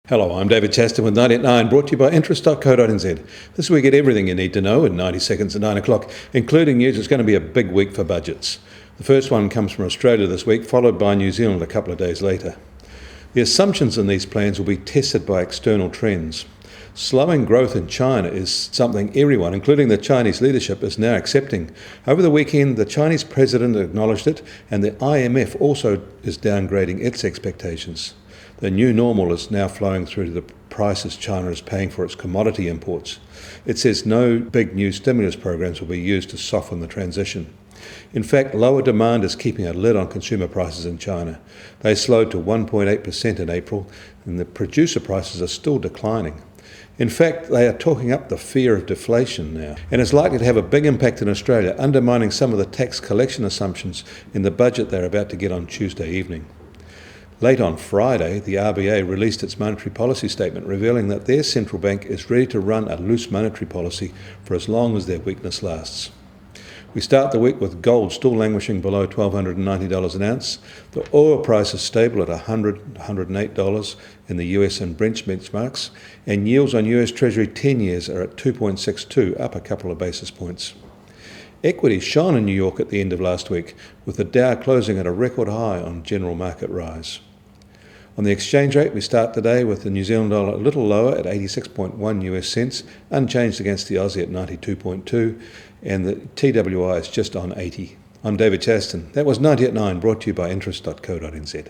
Hello, I'm David Chaston with 90 at 9, brought to you by interest.co.nz. This week, get everything you need to know in 90 seconds at 9 o'clock, including news. It's going to be a big week for budgets. The first one comes from Australia this week, followed by New Zealand a couple of days later. The assumptions in these plans will be tested by external trends. Slowing growth in China is something everyone, including the Chinese leadership, is now accepting. Over the weekend, the Chinese president acknowledged it, and the IMF also is downgrading its expectations. The new normal is now flowing through to the prices China is paying for its commodity imports. It says no big new stimulus programs will be used to soften the transition. In fact, lower demand is keeping a lid on consumer prices in China. They slowed to 1.8% in April, and the producer prices are still declining. In fact, they are talking up the fear of deflation now, and it's likely to have a big impact in Australia, undermining some of the tax collection assumptions in the budget they're about to get on Tuesday evening. Late on Friday, the RBA released its monetary policy statement, revealing that their central bank is ready to run a loose monetary policy for as long as their weakness lasts. We start the week with gold still languishing below $1,290 an ounce. The oil price is stable at $100, $108 in the US and Brent benchmarks, and yields on US Treasury 10 years are at 2.62, up a couple of basis points. Equities shone in New York at the end of last week, with the Dow closing at a record high on general market rise. On the exchange rate, we start today with the New Zealand dollar a little lower at 86.1 US cents, unchanged against the Aussie at 92.2, and the TWI is just on 80. I'm David Chaston. That was 90 at 9, brought to you by interest.co.nz.